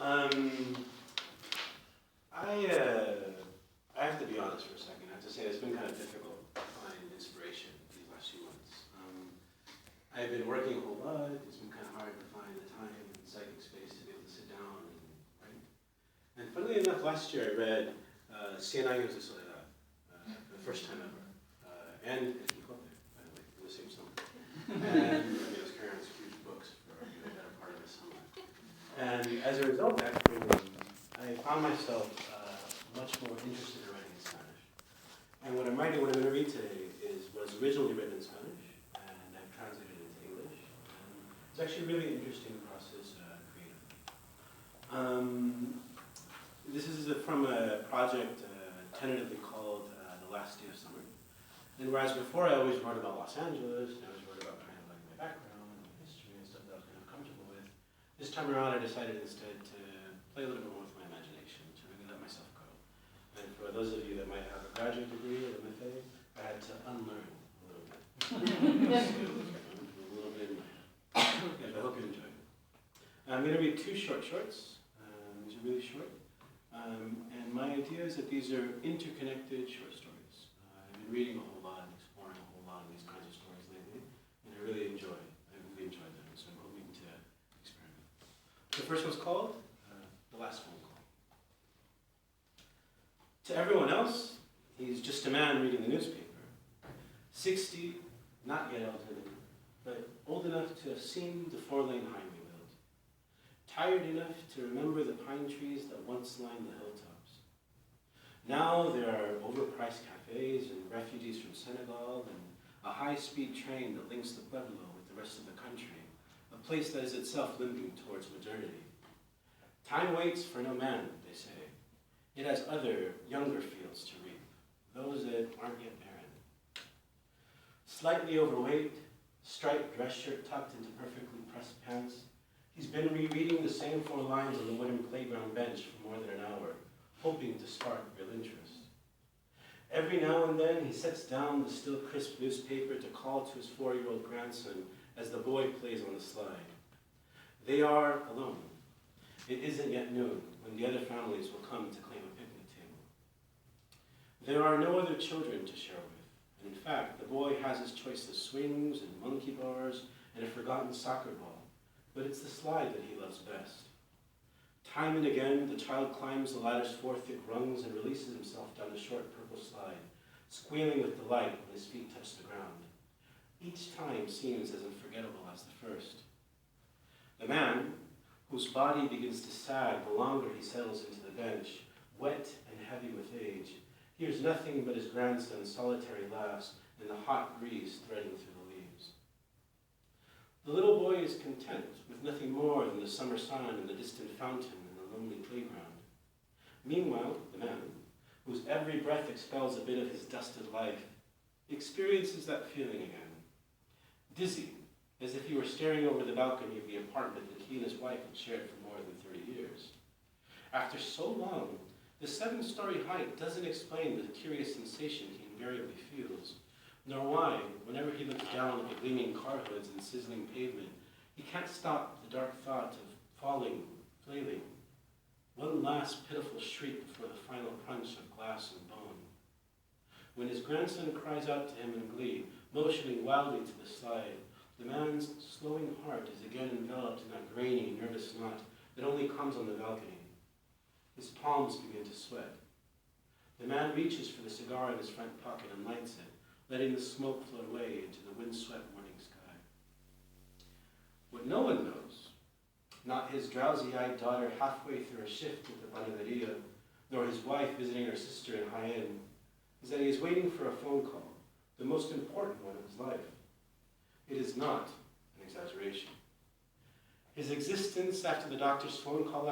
I have to be honest for a second. I have to say it's been kind of difficult to find inspiration these last few months. I've been working a whole lot. It's been kind of hard to find the time and psychic space to be able to sit down and write. And funnily enough, last year I read Cien Años de Soledad for the first time ever. And El Quijote, by the way, in the same summer. And I was carrying these huge books for the better part of the summer. And as a result, actually, I found myself much more interested in writing in Spanish. And what I'm going to read today was originally written in Spanish, and I've translated it into English. And it's actually a really interesting process creatively. This is from a project tentatively called The Last Day of Summer. And whereas before I always wrote about Los Angeles, and I always wrote about kind of like my background and my history and stuff that I was kind of comfortable with, this time around I decided instead to play a little bit more with my imagination, to really let myself go. And for those of you that might have a graduate degree or MFA, I had to unlearn a little bit. A little bit in my head. Yeah, I hope you enjoy it. I'm going to read two shorts. These are really short. And my idea is that these are interconnected short stories. I've been reading a whole lot and exploring a whole lot of these kinds of stories lately, and I really enjoyed them, so I'm hoping to experiment. The first one's called The Last Phone Call. To everyone else, he's just a man reading the newspaper. 60, not yet elderly, but old enough to have seen the 4-lane highway built. Tired enough to remember the pine trees that once lined the hilltops. Now there are overpriced cafes and refugees from Senegal and a high-speed train that links the Pueblo with the rest of the country, a place that is itself limping towards modernity. Time waits for no man, they say. It has other, younger fields to reap, those that aren't yet barren. Slightly overweight, striped dress shirt tucked into perfectly pressed pants, he's been rereading the same 4 lines on the wooden playground bench for more than an hour, hoping to spark real interest. Every now and then, he sets down the still crisp newspaper to call to his 4-year-old grandson as the boy plays on the slide. They are alone. It isn't yet noon when the other families will come to claim a picnic table. There are no other children to share with, and in fact, the boy has his choice of swings and monkey bars and a forgotten soccer ball. But it's the slide that he loves best. Time and again, the child climbs the ladder's 4 thick rungs and releases himself down the short purple slide, squealing with delight when his feet touch the ground. Each time seems as unforgettable as the first. The man, whose body begins to sag the longer he settles into the bench, wet and heavy with age, hears nothing but his grandson's solitary laughs and the hot breeze threading through the leaves. The little boy is content with nothing more than the summer sun and the distant fountain and the lonely playground. Meanwhile, the man, whose every breath expels a bit of his dusted life, experiences that feeling again. Dizzy, as if he were staring over the balcony of the apartment that he and his wife had shared for more than 30 years. After so long, the 7-story height doesn't explain the curious sensation he invariably feels, nor why, whenever he looks down at the gleaming car hoods and sizzling pavement, he can't stop the dark thought of falling, flailing. One last pitiful shriek before the final crunch of glass and bone. When his grandson cries out to him in glee, motioning wildly to the slide, the man's slowing heart is again enveloped in that grainy, nervous knot that only comes on the balcony. His palms begin to sweat. The man reaches for the cigar in his front pocket and lights it, letting the smoke float away into the windswept morning sky. What no one knows, not his drowsy-eyed daughter halfway through a shift at the panaderia, nor his wife visiting her sister in Jaén, is that he is waiting for a phone call, the most important one of his life. It is not an exaggeration. His existence after the doctor's phone call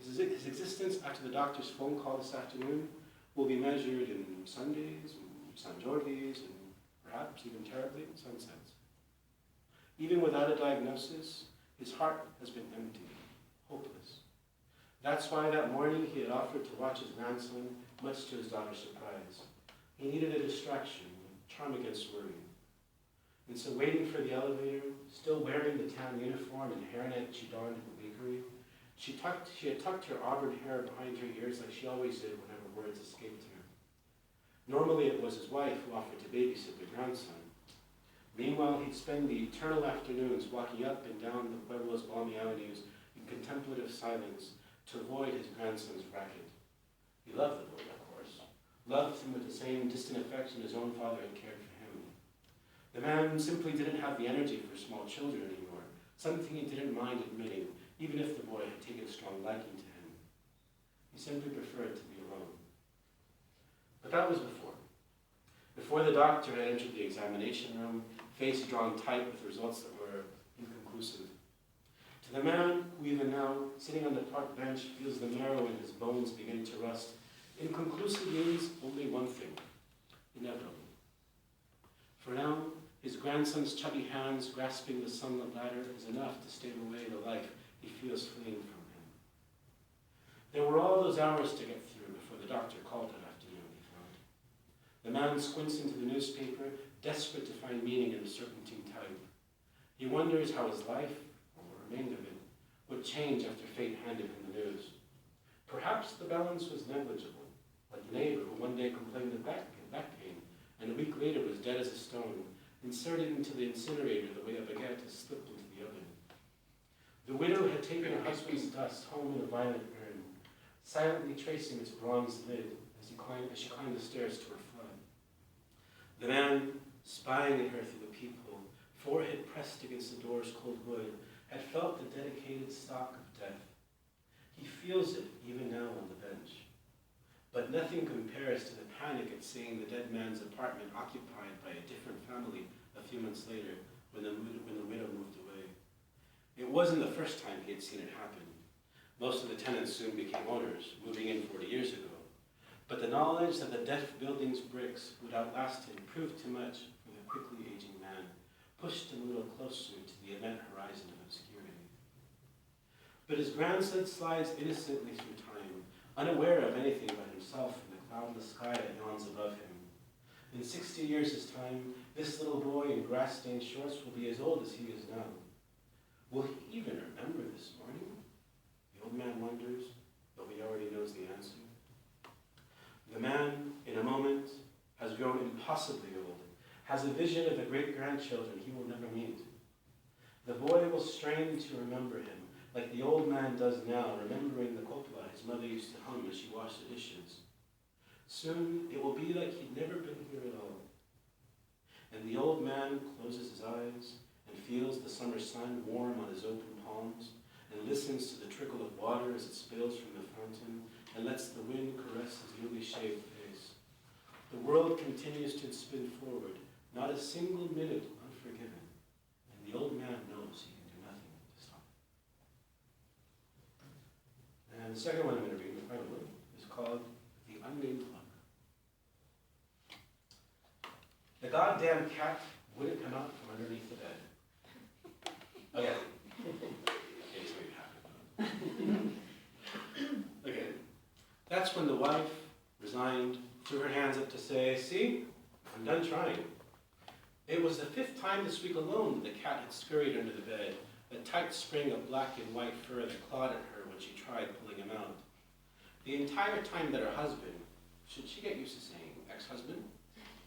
his existence after the doctor's phone call this afternoon will be measured in Sundays, San Jordis, and perhaps even terribly in sunsets. Even without a diagnosis, his heart has been empty, hopeless. That's why that morning he had offered to watch his grandson, much to his daughter's surprise. He needed a distraction, a charm against worry. And so waiting for the elevator, still wearing the town uniform and hairnet she donned at the bakery, She had tucked her auburn hair behind her ears like she always did whenever words escaped her. Normally it was his wife who offered to babysit the grandson. Meanwhile, he'd spend the eternal afternoons walking up and down the Pueblo's balmy avenues in contemplative silence to avoid his grandson's racket. He loved the boy, of course, loved him with the same distant affection his own father had cared for him. The man simply didn't have the energy for small children anymore, something he didn't mind admitting, even if the boy had taken a strong liking to him. He simply preferred to be alone. But that was before the doctor had entered the examination room, face drawn tight with results that were inconclusive. To the man who even now, sitting on the park bench, feels the marrow in his bones beginning to rust, inconclusive means only one thing: inevitable. For now, his grandson's chubby hands grasping the sunlit ladder is enough to stave away the life he feels fleeing from him. There were all those hours to get through before the doctor called that afternoon, he found. The man squints into the newspaper, desperate to find meaning in a serpentine type. He wonders how his life, or what remained of it, would change after fate handed him the news. Perhaps the balance was negligible, like the neighbor who one day complained of back pain, and a week later was dead as a stone, inserted into the incinerator the way a baguette is slipped into the oven. The widow had taken her husband's dust home in a violet urn, silently tracing its bronze lid as she climbed the stairs to her flood. The man, spying at her through the peephole, forehead pressed against the door's cold wood, had felt the dedicated stock of death. He feels it even now on the bench. But nothing compares to the panic at seeing the dead man's apartment occupied by a different family a few months later when the widow moved away. It wasn't the first time he had seen it happen. Most of the tenants soon became owners, moving in 40 years ago. But the knowledge that the deaf building's bricks would outlast him proved too much for the quickly aging man, pushed him a little closer to the event horizon of obscurity. But his grandson slides innocently through time, unaware of anything but himself and the cloudless sky that yawns above him. In 60 years' time, this little boy in grass-stained shorts will be as old as he is now. Will he even remember this morning? The old man wonders, but he already knows the answer. The man, in a moment, has grown impossibly old, has a vision of the great-grandchildren he will never meet. The boy will strain to remember him, like the old man does now, remembering the copla his mother used to hum as she washed the dishes. Soon it will be like he'd never been here at all. And the old man closes his eyes and feels the summer sun warm on his open palms, and listens to the trickle of water as it spills from the fountain, and lets the wind caress his newly shaved face. The world continues to spin forward, not a single minute unforgiven, and the old man knows he can do nothing to stop it. And the second one I'm going to read, the final one, is called The Unnamed Luck. The goddamn cat wouldn't come out from underneath the bed. Okay. Okay. That's when the wife, resigned, threw her hands up to say, "See, I'm done trying." It was the 5th time this week alone that the cat had scurried under the bed, a tight spring of black and white fur that clawed at her when she tried pulling him out. The entire time that her husband, should she get used to saying ex-husband,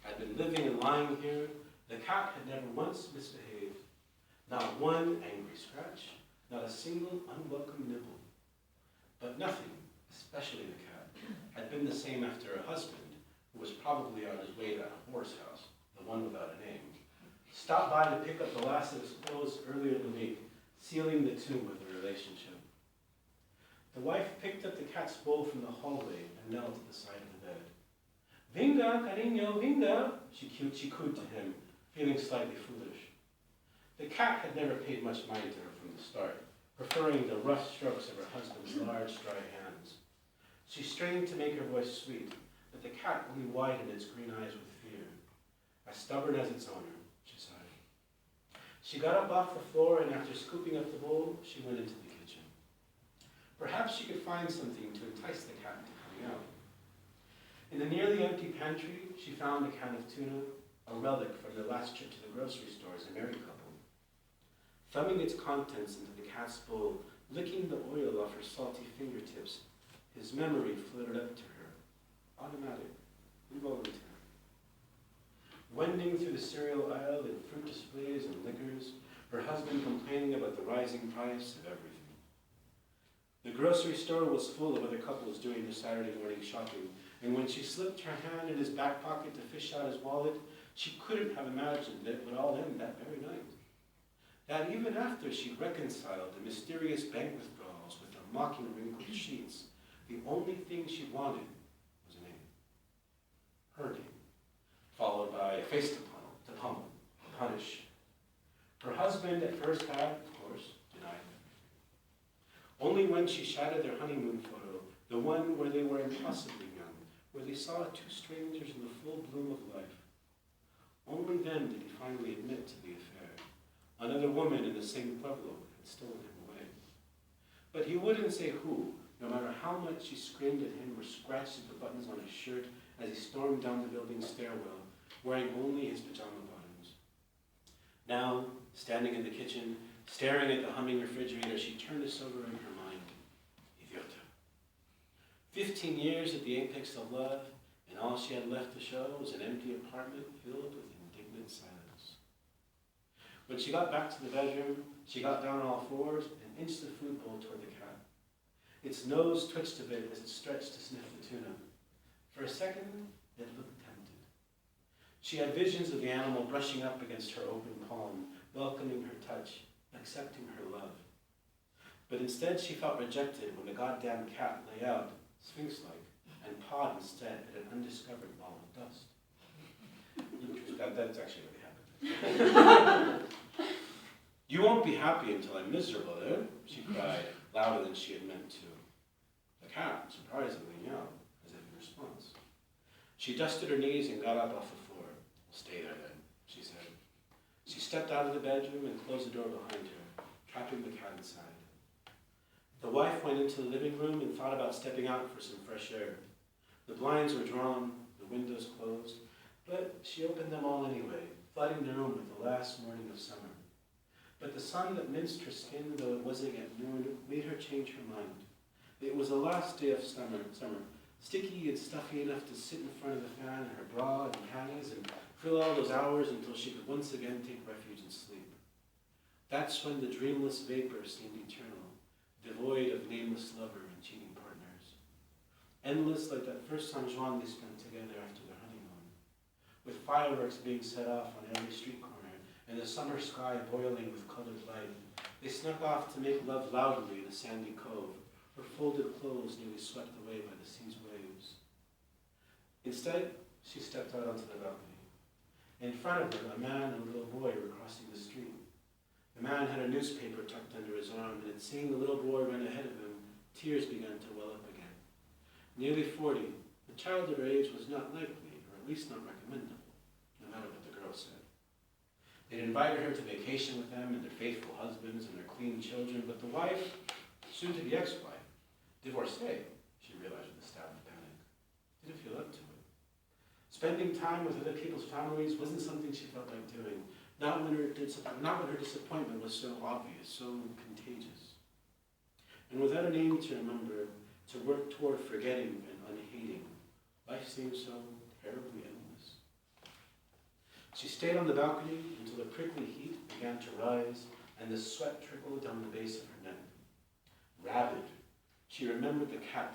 had been living and lying here, the cat had never once misbehaved. Not one angry scratch, not a single unwelcome nibble. But nothing, especially the cat, had been the same after her husband, who was probably on his way to that horse house, the one without a name, stopped by to pick up the last of his clothes earlier in the week, sealing the tomb of the relationship. The wife picked up the cat's bowl from the hallway and knelt at the side of the bed. "Vinga, cariño, vinga," she cooed to him, feeling slightly foolish. The cat had never paid much mind to her from the start, preferring the rough strokes of her husband's large, dry hands. She strained to make her voice sweet, but the cat only widened its green eyes with fear. As stubborn as its owner, she sighed. She got up off the floor, and after scooping up the bowl, she went into the kitchen. Perhaps she could find something to entice the cat into coming out. In the nearly empty pantry, she found a can of tuna, a relic from their last trip to the grocery store as a married couple. Thumbing its contents into the cat's bowl Licking the oil off her salty fingertips, his memory floated up to her, automatic, involuntary. Wending through the cereal aisle in fruit displays and liquors, her husband complaining about the rising price of everything. The grocery store was full of other couples doing their Saturday morning shopping, and when she slipped her hand in his back pocket to fish out his wallet, she couldn't have imagined that it would all end that very night. That even after she reconciled the mysterious bank withdrawals with the mocking wrinkled sheets, the only thing she wanted was a name. Her name. Followed by a face to pummel, to punish. Her husband at first had, of course, denied her. Only when she shadowed their honeymoon photo, the one where they were impossibly young, where they saw two strangers in the full bloom of life, only then did he finally admit to the affair. Another woman in the same pueblo had stolen him away. But he wouldn't say who, no matter how much she screamed at him or scratched at the buttons on his shirt as he stormed down the building's stairwell, wearing only his pajama bottoms. Now, standing in the kitchen, staring at the humming refrigerator, she turned this over in her mind. Idiota. 15 years at the apex of love, and all she had left to show was an empty apartment filled with indignant silence. When she got back to the bedroom, she got down on all fours and inched the food bowl toward the cat. Its nose twitched a bit as it stretched to sniff the tuna. For a second, it looked tempted. She had visions of the animal brushing up against her open palm, welcoming her touch, accepting her love. But instead she felt rejected when the goddamn cat lay out, sphinx-like, and pawed instead at an undiscovered ball of dust. That's actually what happened. You won't be happy until I'm miserable, eh? She cried, louder than she had meant to. The cat, surprisingly, meowed, as if in response. She dusted her knees and got up off the floor. Stay there then, she said. She stepped out of the bedroom and closed the door behind her, trapping the cat inside. The wife went into the living room and thought about stepping out for some fresh air. The blinds were drawn, the windows closed, but she opened them all anyway, flooding the room with the last morning of summer. But the sun that minced her skin, though it wasn't at noon, made her change her mind. It was the last day of summer, sticky and stuffy enough to sit in front of the fan in her bra and panties and fill all those hours until she could once again take refuge in sleep. That's when the dreamless vapor seemed eternal, devoid of nameless lover and cheating partners. Endless like that first San Juan they spent together after their honeymoon, with fireworks being set off on every street corner and the summer sky boiling with colored light. They snuck off to make love loudly in a sandy cove, her folded clothes nearly swept away by the sea's waves. Instead, she stepped out onto the balcony. In front of her, a man and a little boy were crossing the street. The man had a newspaper tucked under his arm, and at seeing the little boy run ahead of him, tears began to well up again. Nearly 40, a child of her age was not likely, or at least not recommendable, no matter what the girl said. They'd invited her to vacation with them and their faithful husbands and their clean children, but the wife, soon to be ex-wife, divorcee, she realized with a stab of panic, didn't feel up to it. Spending time with other people's families wasn't something she felt like doing, not when her disappointment was so obvious, so contagious. And without a name to remember, to work toward forgetting and unhating, life seemed so terribly endless. She stayed on the balcony until the prickly heat began to rise and the sweat trickled down the base of her neck. Rabid, she remembered the cat